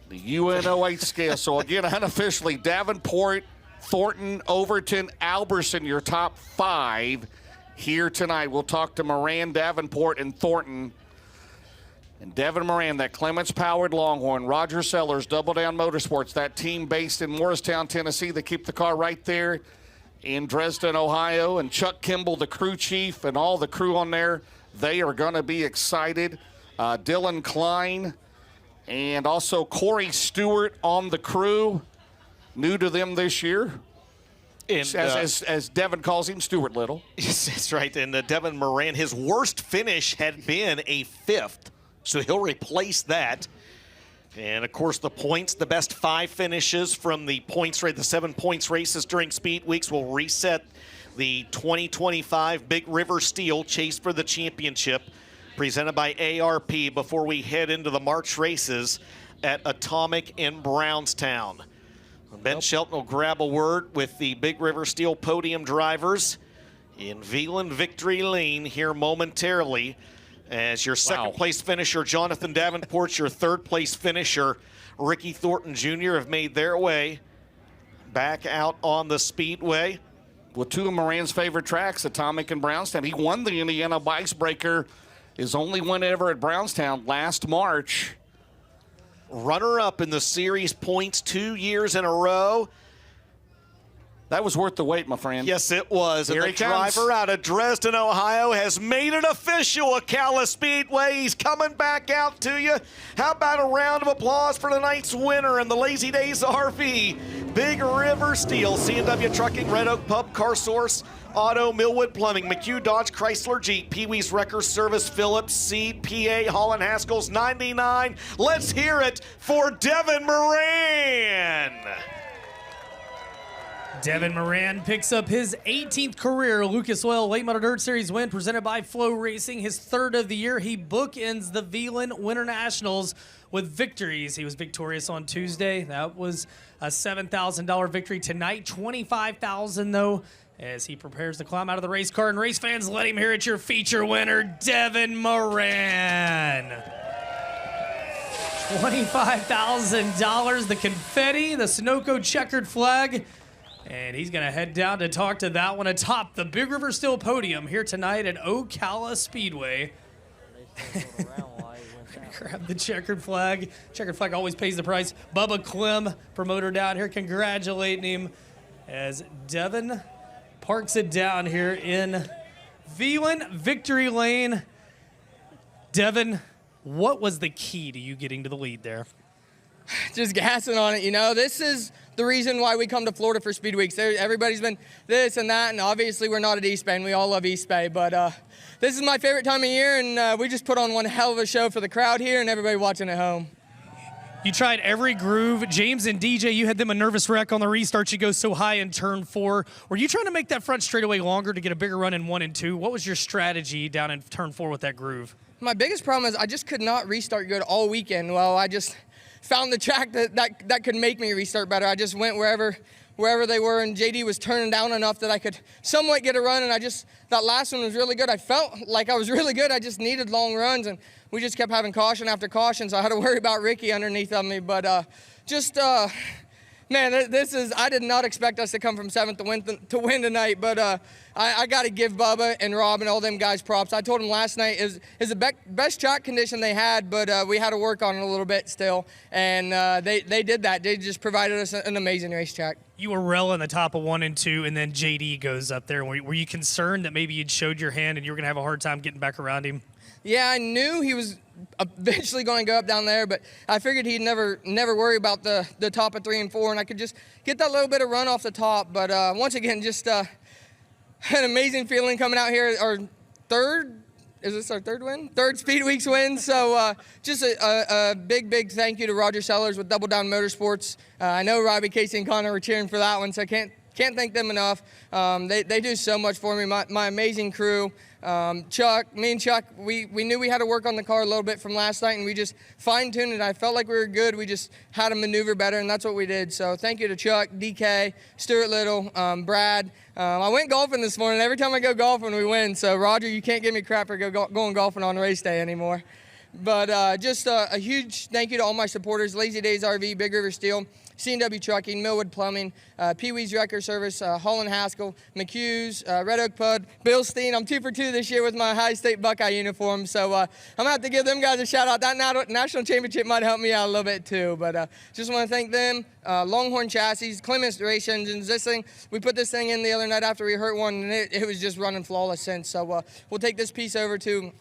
The UNO8 scale. So again, unofficially, Davenport, Thornton, Overton, Alberson, your top 5 here tonight. We'll talk to Moran, Davenport, and Thornton. And Devin Moran, that Clements-powered Longhorn, Roger Sellers, Double Down Motorsports, that team based in Morristown, Tennessee. They keep the car right there in Dresden, Ohio. And Chuck Kimball, the crew chief, and all the crew on there, they are going to be excited. Dylan Klein and also Corey Stewart on the crew. New to them this year. And, as Devin calls him, Stuart Little. Yes, that's right. And Devin Moran, his worst finish had been a 5th. So he'll replace that. And, of course, the points, the best 5 finishes from the points rate, the 7 points races during Speed Weeks will reset The 2025 Big River Steel Chase for the Championship, presented by ARP, before we head into the March races at Atomic in Brownstown. Ben Shelton will grab a word with the Big River Steel podium drivers in Veland Victory Lane here momentarily, as your second place finisher, Jonathan Davenport, your third place finisher, Ricky Thornton Jr. have made their way back out on the Speedway. Well, two of Moran's favorite tracks, Atomic and Brownstown. He won the Indiana Icebreaker, his only win ever at Brownstown last March. Runner-up in the series points 2 years in a row. That was worth the wait, my friend. Yes, it was. Here and the driver out of Dresden, Ohio, has made it official. Ocala Speedway, he's coming back out to you. How about a round of applause for tonight's winner in the Lazy Days RV? Big River Steel, C&W Trucking, Red Oak Pub, Car Source, Auto, Millwood Plumbing, McHugh Dodge, Chrysler Jeep, Pee Wee's Wrecker Service, Phillips, CPA, Holland Haskell's 99. Let's hear it for Devin Moran. Devin Moran picks up his 18th career Lucas Oil Late Model Dirt Series win presented by Flow Racing, his third of the year. He bookends the Veland Winter Nationals with victories. He was victorious on Tuesday. That was a $7,000 victory. Tonight, $25,000 though, as he prepares to climb out of the race car. And race fans, let him hear it, your feature winner, Devin Moran. $25,000, the confetti, the Sunoco checkered flag. And he's going to head down to talk to that one atop the Big River Steel podium here tonight at Ocala Speedway. Grab the checkered flag. Checkered flag always pays the price. Bubba Clem, promoter down here, congratulating him as Devin parks it down here in Veland Victory Lane. Devin, what was the key to you getting to the lead there? Just gassing on it, you know. This is the reason why we come to Florida for Speed Weeks. Everybody's been this and that, and obviously we're not at East Bay, and we all love East Bay, but this is my favorite time of year, and we just put on one hell of a show for the crowd here and everybody watching at home. You tried every groove. James and DJ, you had them a nervous wreck on the restart. You go so high in turn 4. Were you trying to make that front straightaway longer to get a bigger run in 1 and 2? What was your strategy down in turn 4 with that groove? My biggest problem is I just could not restart good all weekend. Well, I just found the track that could make me restart better. I just went wherever they were, and JD was turning down enough that I could somewhat get a run, and that last one was really good. I felt like I was really good. I just needed long runs, and we just kept having caution after caution, so I had to worry about Ricky underneath of me. But man, I did not expect us to come from 7th to win tonight, but I got to give Bubba and Rob and all them guys props. I told them last night is the best track condition they had, but we had to work on it a little bit still, and they did that. They just provided us an amazing racetrack. You were railing the top of 1 and 2, and then JD goes up there. Were you concerned that maybe you'd showed your hand and you were going to have a hard time getting back around him? Yeah, I knew he was eventually going to go up down there, but I figured he'd never worry about the top of 3 and 4, and I could just get that little bit of run off the top. But once again, just an amazing feeling coming out here. Our third, is this our third win? Third Speed Weeks win. So just a big thank you to Roger Sellers with Double Down Motorsports. I know Robbie, Casey, and Connor were cheering for that one, so I can't thank them enough. They do so much for me. My amazing crew. Chuck, me and Chuck, we knew we had to work on the car a little bit from last night, and we just fine-tuned it. I felt like we were good. We just had to maneuver better, and that's what we did. So thank you to Chuck, DK, Stuart Little, Brad. I went golfing this morning. Every time I go golfing, we win. So, Roger, you can't give me crap for going golfing on race day anymore. But just a huge thank you to all my supporters, Lazy Days RV, Big River Steel, C&W Trucking, Millwood Plumbing, Pee Wee's Wrecker Service, Holland Haskell, McHugh's, Red Oak Pud, Bill Steen. I'm 2 for 2 this year with my High State Buckeye uniform, so I'm going to have to give them guys a shout-out. That national championship might help me out a little bit too, but just want to thank them. Longhorn Chassis, Clements Race Engines. This thing, we put this thing in the other night after we hurt one, and it was just running flawless since, so we'll take this piece over to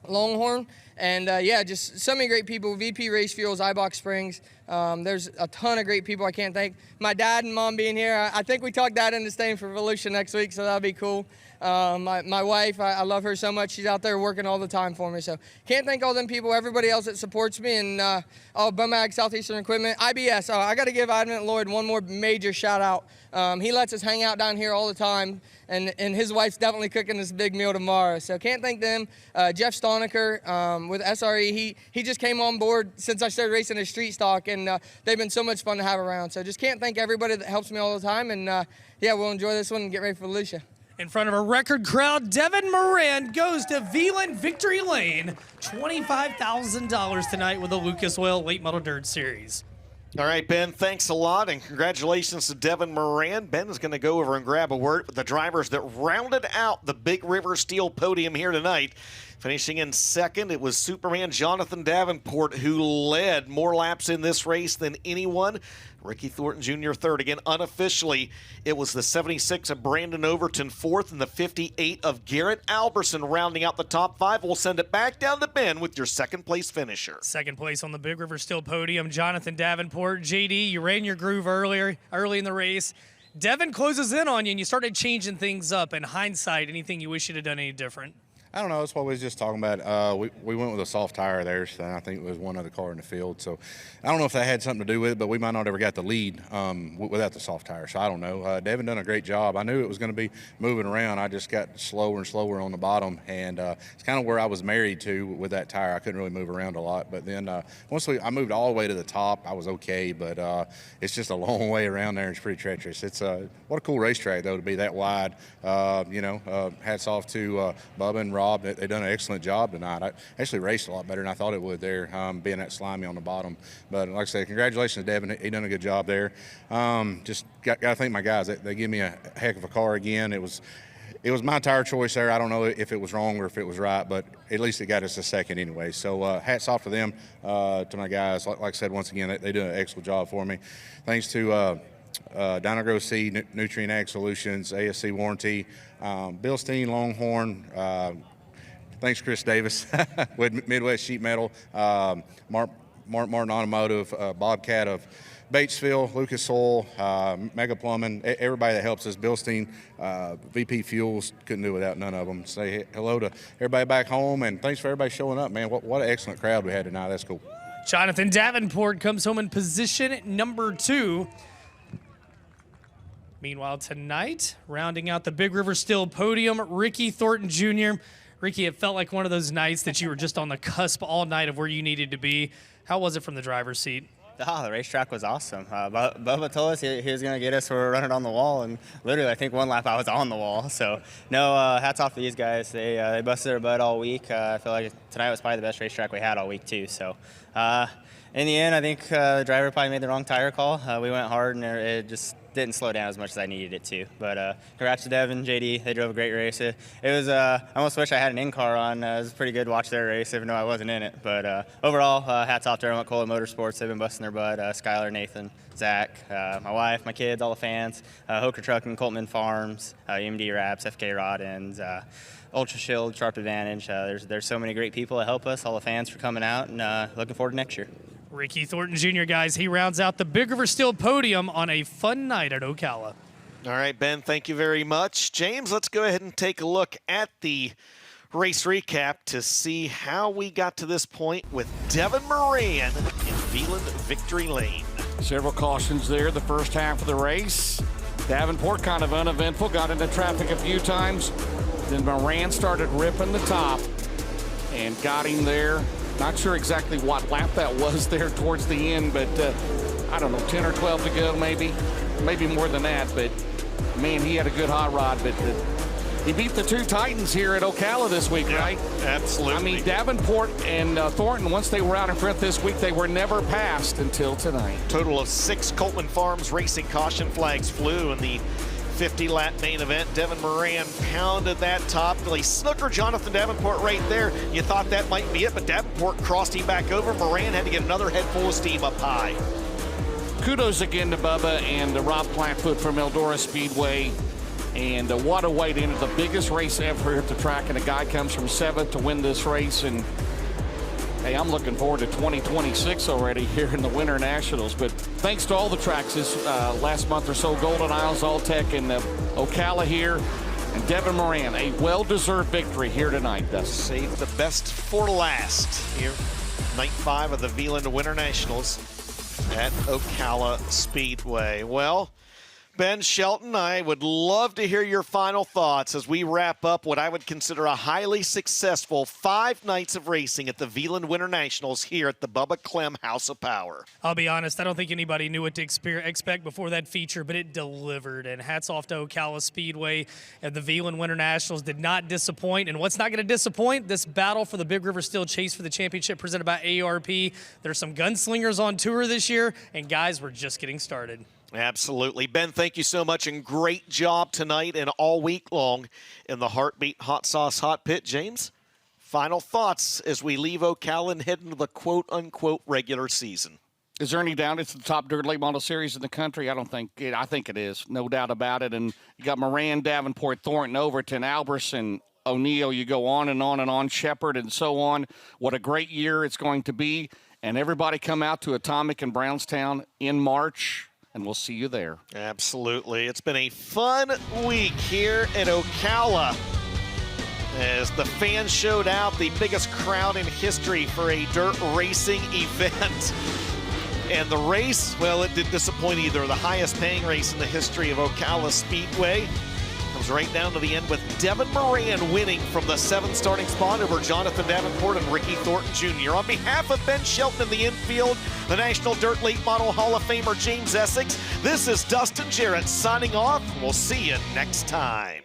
Longhorn, And yeah, just so many great people. VP Race Fuels, iBox Springs. There's a ton of great people I can't thank. My dad and mom being here. I think we talked Dad into staying for Volusia next week, so that'll be cool. My wife, I love her so much. She's out there working all the time for me. So can't thank all them people, everybody else that supports me, and Bumag Southeastern Equipment, IBS. I got to give Ivan Lloyd one more major shout out. He lets us hang out down here all the time, and his wife's definitely cooking this big meal tomorrow. So can't thank them. Jeff Stoniker with SRE, he just came on board since I started racing a street stock, and they've been so much fun to have around. So just can't thank everybody that helps me all the time, and yeah, we'll enjoy this one and get ready for Volusia. In front of a record crowd, Devin Moran goes to Veland Victory Lane. $25,000 tonight with the Lucas Oil Late Model Dirt Series. All right, Ben, thanks a lot, and congratulations to Devin Moran. Ben is going to go over and grab a word with the drivers that rounded out the Big River Steel podium here tonight. Finishing in second, it was Superman Jonathan Davenport, who led more laps in this race than anyone. Ricky Thornton Jr. third. Again, unofficially, it was the 76 of Brandon Overton fourth and the 58 of Garrett Alberson rounding out the top five. We'll send it back down to Ben with your second place finisher. Second place on the Big River Steel podium, Jonathan Davenport. JD, you ran your groove early in the race. Devin closes in on you, and you started changing things up. In hindsight, anything you wish you'd have done any different? I don't know. That's what we was just talking about. We went with a soft tire there, so I think it was one other car in the field. So I don't know if that had something to do with it, but we might not ever got the lead without the soft tire. So I don't know. Devin done a great job. I knew it was going to be moving around. I just got slower and slower on the bottom, and it's kind of where I was married to with that tire. I couldn't really move around a lot. But then once I moved all the way to the top, I was okay. But it's just a long way around there. It's pretty treacherous. It's what a cool racetrack though to be that wide. Hats off to Bubba and Rob. They done an excellent job tonight. I actually raced a lot better than I thought it would there, being that slimy on the bottom. But like I said, congratulations to Devin. He done a good job there. Just got to thank my guys. They give me a heck of a car again. It was my tire choice there. I don't know if it was wrong or if it was right, but at least it got us a second anyway. So hats off to them, to my guys. Like I said, once again, they do an excellent job for me. Thanks to Dino Grow Seed, Nutrient Ag Solutions, ASC Warranty, Bill Steen, Longhorn, thanks Chris Davis with Midwest Sheet Metal, Martin Automotive, Bobcat of Batesville, Lucas Oil, Mega Plumbing, everybody that helps us. Bill Steen, VP Fuels, couldn't do without none of them. Say hello to everybody back home, and thanks for everybody showing up, man. What an excellent crowd we had tonight. That's cool. Jonathan Davenport comes home in position number 2. Meanwhile, tonight, rounding out the Big River Steel podium, Ricky Thornton Jr. Ricky, it felt like one of those nights that you were just on the cusp all night of where you needed to be. How was it from the driver's seat? Oh, the racetrack was awesome. Bubba told us he was going to get us for running on the wall, and literally I think one lap I was on the wall. So, no, hats off to these guys. They busted their butt all week. I feel like tonight was probably the best racetrack we had all week, too. So, in the end, I think the driver probably made the wrong tire call. We went hard, and it just didn't slow down as much as I needed it to. But congrats to Devin, JD. They drove a great race. It was, I almost wish I had an in-car on. It was pretty good to watch their race, even though I wasn't in it. But overall, hats off to everyone at Ocala Motorsports. They've been busting their butt. Skylar, Nathan, Zach, my wife, my kids, all the fans, Hoker Trucking, Coltman Farms, UMD Wraps, FK Rod Ends, Ultra Shield, Sharp Advantage. There's so many great people that help us, all the fans for coming out, and looking forward to next year. Ricky Thornton Jr., guys, he rounds out the Big River Steel podium on a fun night at Ocala. All right, Ben, thank you very much. James, let's go ahead and take a look at the race recap to see how we got to this point with Devin Moran in Veland Victory Lane. Several cautions there the first half of the race. Davenport kind of uneventful, got into traffic a few times. Then Moran started ripping the top and got him there. Not sure exactly what lap that was there towards the end, but I don't know, 10 or 12 to go maybe more than that. But man, he had a good hot rod. But he beat the two Titans here at Ocala this week, right? Absolutely. I mean, Davenport and Thornton, once they were out in front this week, they were never passed until tonight. Total of 6 Coltman Farms racing caution flags flew in the 50-lap main event. Devin Moran pounded that top till he snookered Jonathan Davenport right there. You thought that might be it, but Davenport crossed him back over. Moran had to get another head full of steam up high. Kudos again to Bubba and Rob Blackfoot from Eldora Speedway. And what a way to enter the biggest race ever at the track. And a guy comes from 7th to win this race. And Hey, I'm looking forward to 2026 already here in the Winter Nationals. But thanks to all the tracks this last month or so, Golden Isles, Alltech, and Ocala here. And Devin Moran, a well-deserved victory here tonight, Dustin. Save the best for last here. Night 5 of the Veland Winter Nationals at Ocala Speedway. Well, Ben Shelton, I would love to hear your final thoughts as we wrap up what I would consider a highly successful 5 nights of racing at the Veland Winter Nationals here at the Bubba Clem House of Power. I'll be honest, I don't think anybody knew what to expect before that feature, but it delivered. And hats off to Ocala Speedway. And the Veland Winter Nationals did not disappoint. And what's not going to disappoint? This battle for the Big River Steel Chase for the championship presented by ARP. There's some gunslingers on tour this year, and guys, we're just getting started. Absolutely. Ben, thank you so much, and great job tonight and all week long in the Heartbeat Hot Sauce Hot Pit. James, final thoughts as we leave Ocala and head into the quote-unquote regular season. Is there any doubt it's the top dirt late model series in the country? I don't think it. I think it is. No doubt about it. And you got Moran, Davenport, Thornton, Overton, Alberson, O'Neill. You go on and on and on, Shepherd and so on. What a great year it's going to be. And everybody come out to Atomic in Brownstown in March. And we'll see you there. Absolutely. It's been a fun week here at Ocala as the fans showed out, the biggest crowd in history for a dirt racing event. And the race, well, it didn't disappoint either. The highest paying race in the history of Ocala Speedway. Comes right down to the end with Devin Moran winning from the 7th starting spot over Jonathan Davenport and Ricky Thornton Jr. On behalf of Ben Shelton in the infield, the National Dirt Late Model Hall of Famer James Essex, this is Dustin Jarrett signing off. We'll see you next time.